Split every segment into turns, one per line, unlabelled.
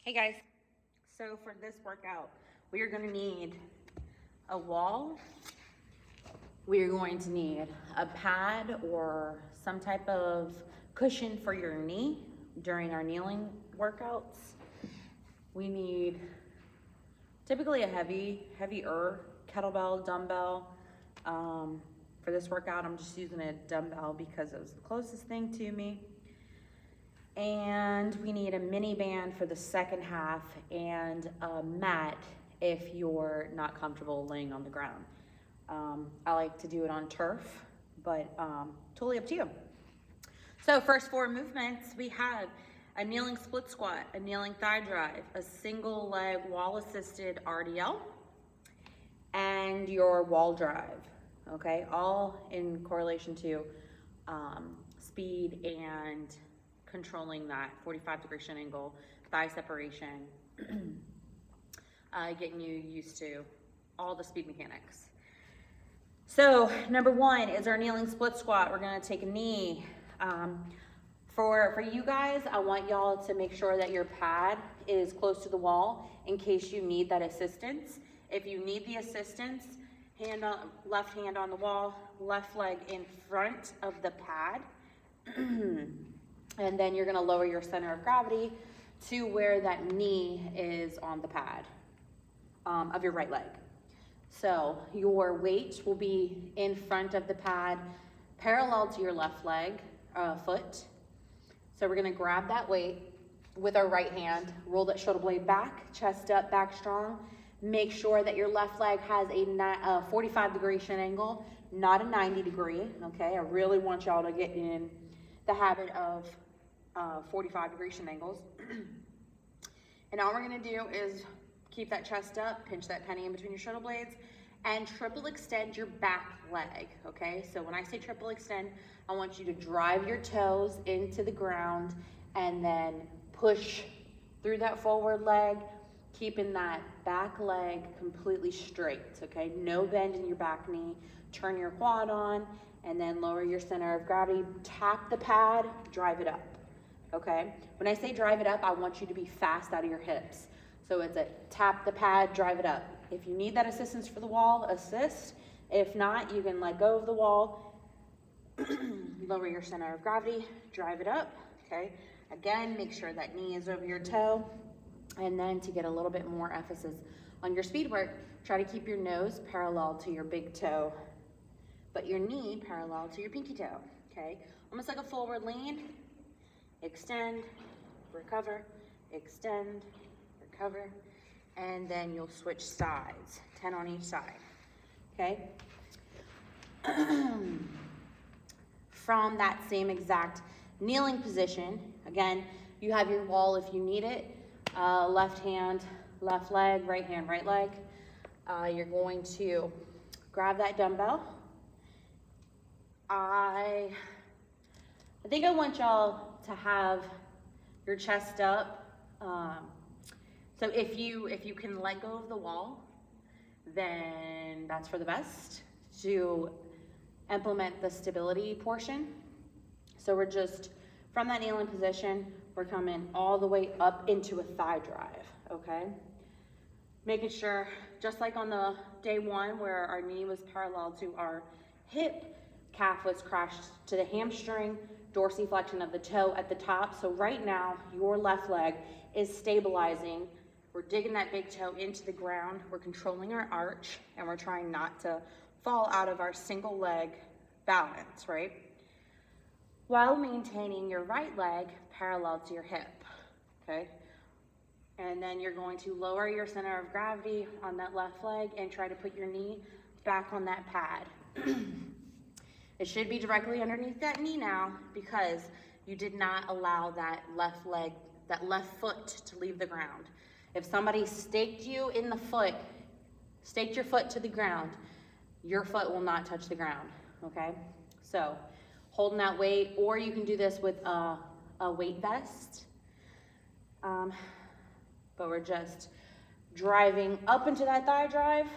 Hey guys, so for this workout, we are going to need a wall. We are going to need a pad or some type of cushion for your knee during our kneeling workouts. We need typically a heavier kettlebell, dumbbell. For this workout, I'm just using a dumbbell because it was the closest thing to me. And we need a mini band for the second half and a mat if you're not comfortable laying on the ground. I like to do it on turf, but totally up to you. So first 4 movements, we have a kneeling split squat, a kneeling thigh drive, a single leg wall assisted RDL, and your wall drive, okay? All in correlation to speed and controlling that 45-degree shin angle, thigh separation, getting you used to all the speed mechanics. So number 1 is our kneeling split squat. We're gonna take a knee. For you guys, I want y'all to make sure that your pad is close to the wall in case you need that assistance. If you need the assistance, left hand on the wall, left leg in front of the pad. And then you're gonna lower your center of gravity to where that knee is on the pad of your right leg. So your weight will be in front of the pad, parallel to your left leg, foot. So we're gonna grab that weight with our right hand, roll that shoulder blade back, chest up, back strong. Make sure that your left leg has a 45-degree shin angle, not a 90-degree, okay? I really want y'all to get in the habit of 45-degree shin angles. And all we're gonna do is keep that chest up, pinch that penny in between your shoulder blades, and triple extend your back leg, okay? So when I say triple extend, I want you to drive your toes into the ground and then push through that forward leg, keeping that back leg completely straight, okay? No bend in your back knee. Turn your quad on, and then lower your center of gravity. Tap the pad, drive it up, okay? When I say drive it up, I want you to be fast out of your hips. So it's a tap the pad, drive it up. If you need that assistance for the wall, assist. If not, you can let go of the wall, lower your center of gravity, drive it up, okay? Again, make sure that knee is over your toe. And then to get a little bit more emphasis on your speed work, try to keep your nose parallel to your big toe, but your knee parallel to your pinky toe, okay? Almost like a forward lean. Extend, recover, extend, recover, and then you'll switch sides, 10 on each side, okay? From that same exact kneeling position, again, you have your wall if you need it. Left hand, left leg, right hand, right leg. You're going to grab that dumbbell. I think I want y'all to have your chest up. So if you can let go of the wall, then that's for the best to implement the stability portion. So we're just, from that kneeling position, we're coming all the way up into a thigh drive, okay? Making sure, just like on the day 1 where our knee was parallel to our hip, calf was crashed to the hamstring, dorsiflexion of the toe at the top. So right now, your left leg is stabilizing. We're digging that big toe into the ground. We're controlling our arch, and we're trying not to fall out of our single leg balance, right? While maintaining your right leg parallel to your hip, okay? And then you're going to lower your center of gravity on that left leg and try to put your knee back on that pad. It should be directly underneath that knee now because you did not allow that left leg, that left foot to leave the ground. If somebody staked you in the foot, staked your foot to the ground, your foot will not touch the ground, okay? So holding that weight, or you can do this with a weight vest. But we're just driving up into that thigh drive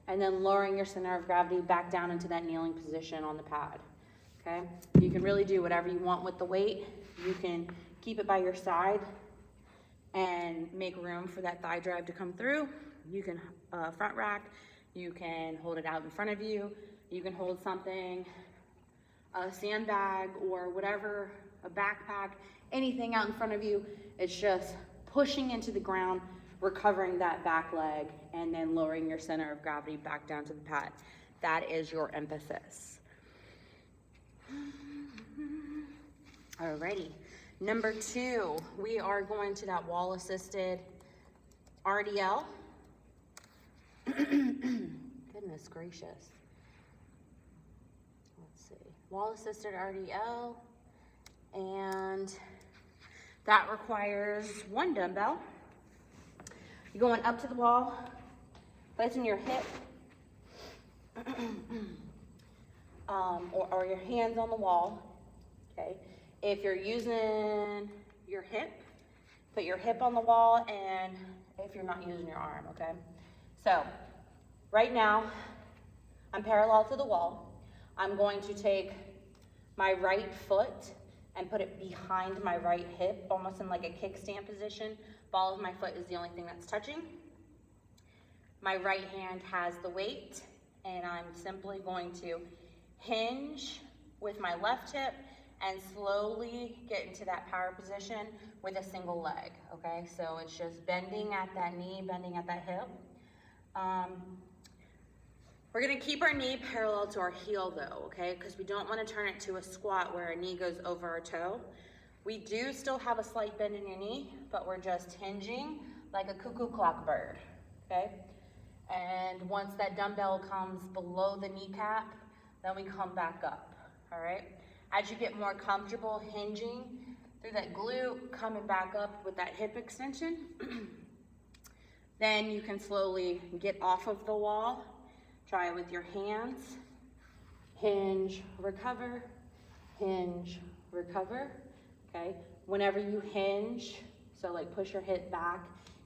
and then lowering your center of gravity back down into that kneeling position on the pad, okay? You can really do whatever you want with the weight. You can keep it by your side and make room for that thigh drive to come through. You can front rack, you can hold it out in front of you, you can hold something, a sandbag or whatever, a backpack, anything out in front of you. It's just pushing into the ground, recovering that back leg, and then lowering your center of gravity back down to the pad. That is your emphasis. Alrighty. Number 2, we are going to that wall assisted RDL. Goodness gracious. Let's see. Wall assisted RDL. And that requires 1 dumbbell. You're going up to the wall, placing your hip or your hands on the wall. Okay. If you're using your hip, put your hip on the wall, and if you're not using your arm, okay? So right now, I'm parallel to the wall. I'm going to take my right foot and put it behind my right hip, almost in like a kickstand position. Ball of my foot is the only thing that's touching. My right hand has the weight, and I'm simply going to hinge with my left hip and slowly get into that power position with a single leg, okay? So it's just bending at that knee, bending at that hip. We're gonna keep our knee parallel to our heel though, okay? Because we don't wanna turn it to a squat where our knee goes over our toe. We do still have a slight bend in your knee, but we're just hinging like a cuckoo clock bird, okay? And once that dumbbell comes below the kneecap, then we come back up, all right? As you get more comfortable hinging through that glute, coming back up with that hip extension, then you can slowly get off of the wall. Try it with your hands. Hinge, recover, okay? Whenever you hinge, so like push your hip back,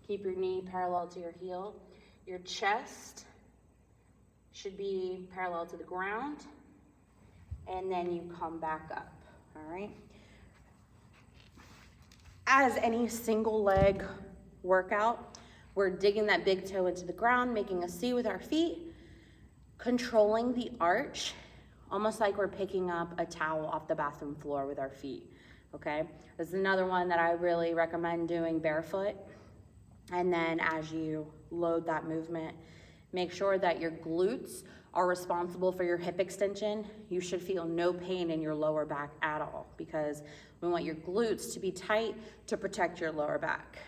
keep your knee parallel to your heel. Your chest should be parallel to the ground, and then you come back up, all right? As any single leg workout, we're digging that big toe into the ground, making a C with our feet, controlling the arch, almost like we're picking up a towel off the bathroom floor with our feet, okay? This is another one that I really recommend doing barefoot. And then as you load that movement, make sure that your glutes are responsible for your hip extension. You should feel no pain in your lower back at all, because we want your glutes to be tight to protect your lower back,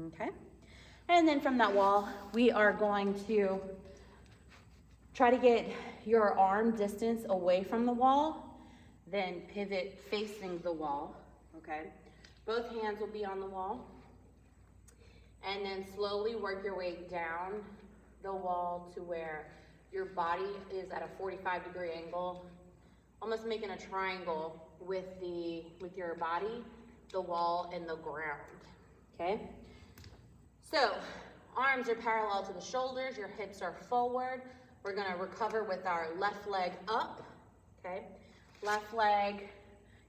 okay? And then from that wall, we are going to try to get your arm distance away from the wall, then pivot facing the wall, okay? Both hands will be on the wall. And then slowly work your way down the wall to where your body is at a 45-degree angle, almost making a triangle with your body, the wall, and the ground, okay? So, arms are parallel to the shoulders, your hips are forward. We're gonna recover with our left leg up, okay? Left leg,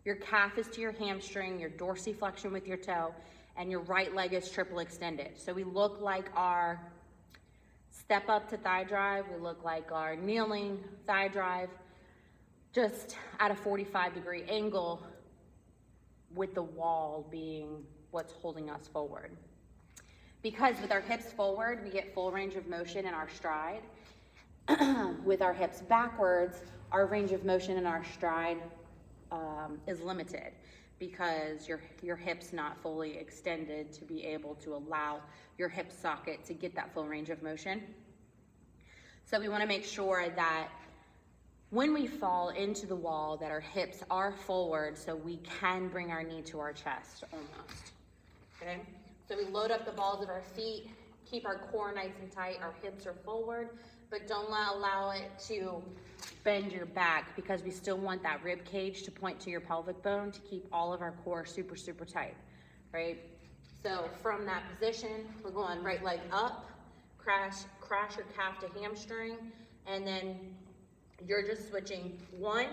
your calf is to your hamstring, your dorsiflexion with your toe, and your right leg is triple extended. So we look like our step up to thigh drive, we look like our kneeling thigh drive, just at a 45-degree angle with the wall being what's holding us forward. Because with our hips forward, we get full range of motion in our stride. With our hips backwards, our range of motion in our stride is limited, because your hip's not fully extended to be able to allow your hip socket to get that full range of motion. So we want to make sure that when we fall into the wall, that our hips are forward so we can bring our knee to our chest almost, okay? So we load up the balls of our feet, keep our core nice and tight, our hips are forward, but don't allow it to bend your back, because we still want that rib cage to point to your pelvic bone to keep all of our core super, super tight, right? So from that position, we're going right leg up, crash your calf to hamstring, and then you're just switching one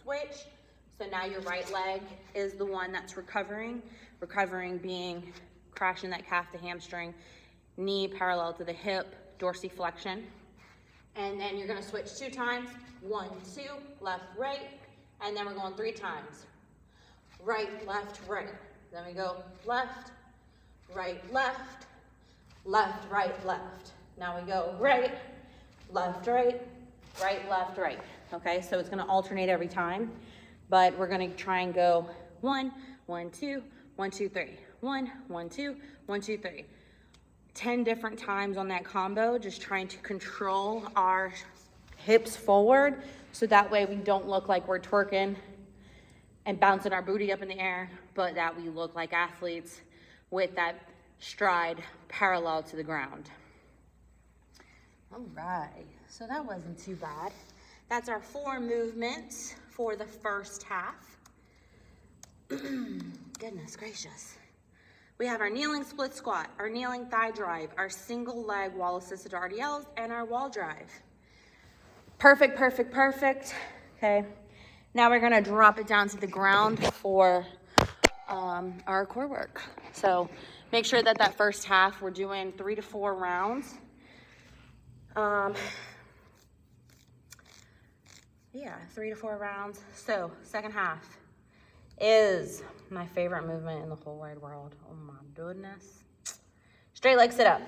switch. So now your right leg is the one that's recovering being crashing that calf to hamstring, knee parallel to the hip, dorsiflexion. And then you're gonna switch 2 times. 1, 2, left, right. And then we're going 3 times. Right, left, right. Then we go left, right, left, left, right, left. Now we go right, left, right, right, left, right. Okay, so it's gonna alternate every time, but we're gonna try and go 1, 1, 2, 1, 2, 3. 1, 1, 2, 1, 2, 3. 10 different times on that combo, just trying to control our hips forward so that way we don't look like we're twerking and bouncing our booty up in the air, but that we look like athletes with that stride parallel to the ground. All right, so that wasn't too bad. That's our 4 movements for the first half. Goodness gracious. We have our kneeling split squat, our kneeling thigh drive, our single leg wall assisted RDLs, and our wall drive. Perfect, perfect, perfect. Okay, now we're gonna drop it down to the ground for our core work. So make sure that that first half we're doing 3 to 4 rounds. Yeah, 3 to 4 rounds. So second half is my favorite movement in the whole wide world. Oh my goodness. Straight leg sit up.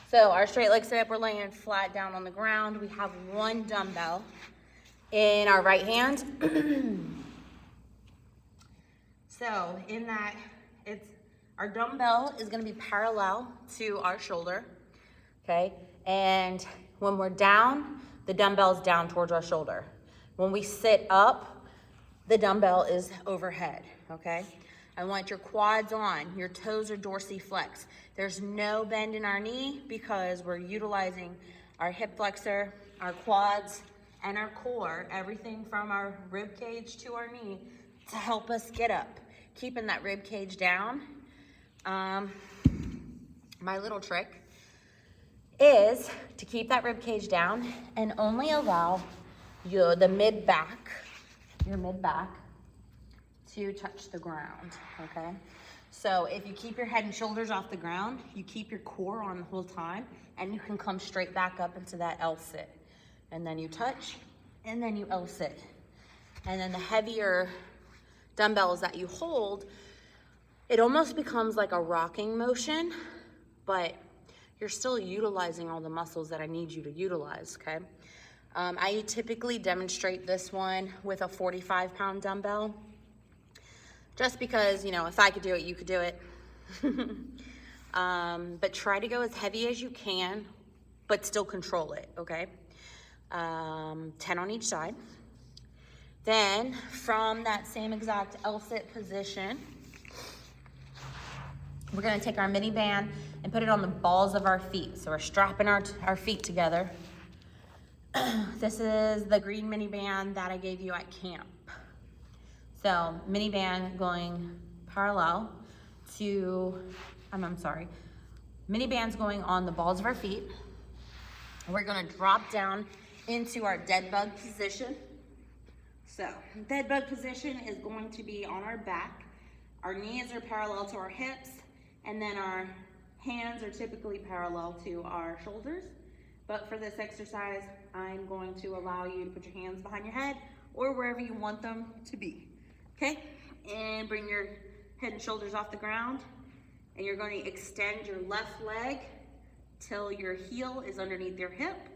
So our straight leg sit up, we're laying flat down on the ground. We have 1 dumbbell in our right hand. So in that, our dumbbell is gonna be parallel to our shoulder, okay? And when we're down, the dumbbell's down towards our shoulder. When we sit up, the dumbbell is overhead, okay? I want your quads on, your toes are dorsiflex. There's no bend in our knee because we're utilizing our hip flexor, our quads, and our core, everything from our rib cage to our knee to help us get up. Keeping that rib cage down. My little trick is to keep that rib cage down and only allow your mid back to touch the ground, okay? So if you keep your head and shoulders off the ground, you keep your core on the whole time, and you can come straight back up into that L sit. And then you touch, and then you L sit. And then the heavier dumbbells that you hold, it almost becomes like a rocking motion, but you're still utilizing all the muscles that I need you to utilize, okay? I typically demonstrate this one with a 45-pound dumbbell, just because, you know, if I could do it, you could do it. But try to go as heavy as you can, but still control it, okay? 10 on each side. Then from that same exact L-sit position, we're gonna take our mini band and put it on the balls of our feet. So we're strapping our feet together. This is the green mini band that I gave you at camp. So mini band going parallel to, mini band's going on the balls of our feet. We're gonna drop down into our dead bug position. So dead bug position is going to be on our back. Our knees are parallel to our hips, and then our hands are typically parallel to our shoulders. But for this exercise, I'm going to allow you to put your hands behind your head or wherever you want them to be, okay? And bring your head and shoulders off the ground, and you're going to extend your left leg till your heel is underneath your hip,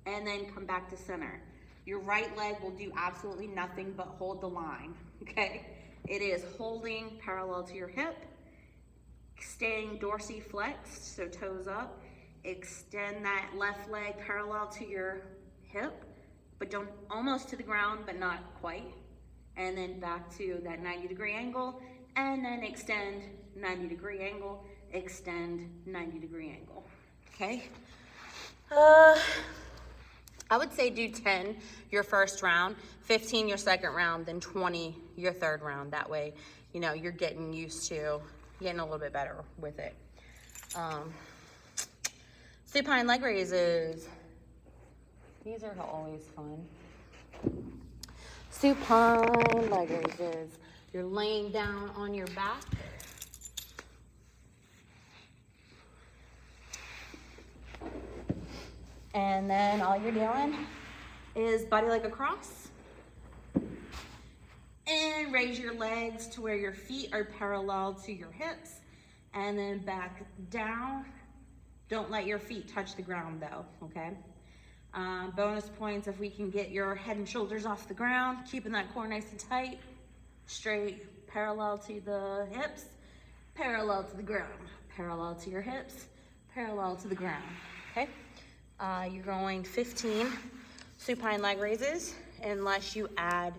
and then come back to center. Your right leg will do absolutely nothing but hold the line, okay? It is holding parallel to your hip, staying dorsiflexed, so toes up. Extend that left leg parallel to your hip, but don't, almost to the ground, but not quite. And then back to that 90-degree angle, and then extend 90-degree angle, extend 90-degree angle, okay? I would say do 10 your first round, 15 your second round, then 20 your third round. That way, you know, you're getting used to getting a little bit better with it. Supine leg raises. These are always fun. Supine leg raises. You're laying down on your back. And then all you're doing is body leg across. And raise your legs to where your feet are parallel to your hips. And then back down. Don't let your feet touch the ground though, okay? Bonus points if we can get your head and shoulders off the ground, keeping that core nice and tight, straight, parallel to the hips, parallel to the ground, parallel to your hips, parallel to the ground, okay? You're going 15 supine leg raises unless you add,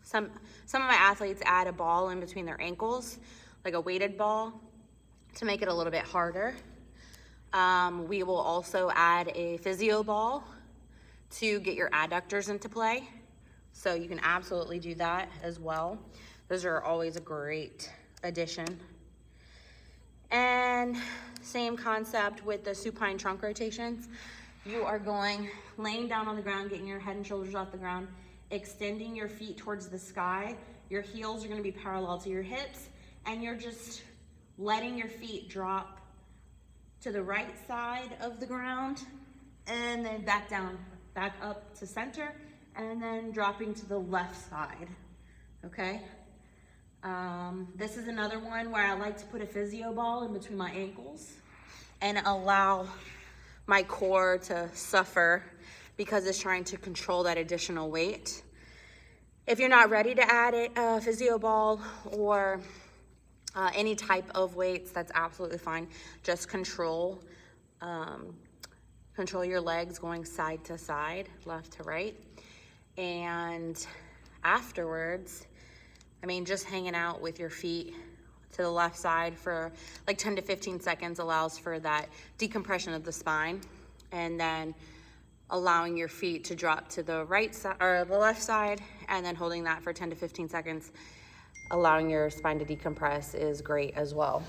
some of my athletes add a ball in between their ankles, like a weighted ball, to make it a little bit harder. We will also add a physio ball to get your adductors into play. So you can absolutely do that as well. Those are always a great addition. And same concept with the supine trunk rotations. You are going, laying down on the ground, getting your head and shoulders off the ground, extending your feet towards the sky. Your heels are gonna be parallel to your hips, and you're just letting your feet drop to the right side of the ground, and then back down, back up to center, and then dropping to the left side, okay? This is another one where I like to put a physio ball in between my ankles and allow my core to suffer because it's trying to control that additional weight. If you're not ready to add a physio ball or any type of weights, that's absolutely fine. Just control your legs going side to side, left to right. And afterwards, I mean, just hanging out with your feet to the left side for like 10 to 15 seconds allows for that decompression of the spine, and then allowing your feet to drop to the right side or the left side, and then holding that for 10 to 15 seconds, allowing your spine to decompress is great as well.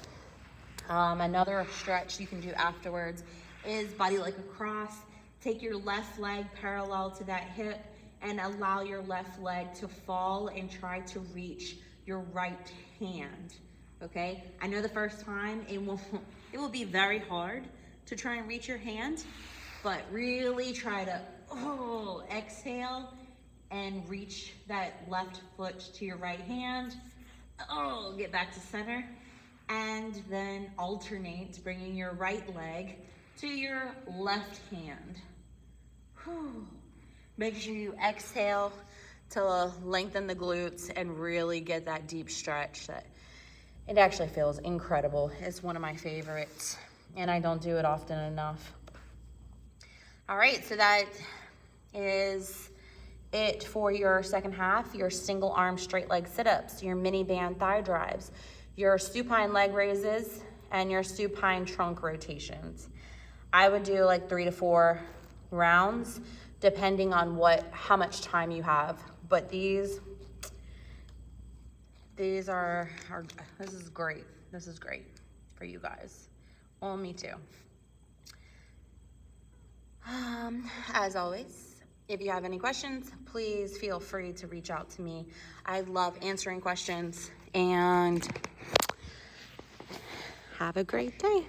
Another stretch you can do afterwards is body leg across. Take your left leg parallel to that hip and allow your left leg to fall and try to reach your right hand, okay? I know the first time it will be very hard to try and reach your hand, but really try to exhale and reach that left foot to your right hand. Get back to center, and then alternate, bringing your right leg to your left hand. Make sure you exhale to lengthen the glutes and really get that deep stretch. It actually feels incredible. It's one of my favorites, and I don't do it often enough. All right, so that is it for your second half, your single arm straight leg sit-ups, your mini band thigh drives, your supine leg raises, and your supine trunk rotations. I would do like 3 to 4 rounds depending on how much time you have. But these are this is great. This is great for you guys. Well, me too. As always, if you have any questions, please feel free to reach out to me. I love answering questions, and have a great day.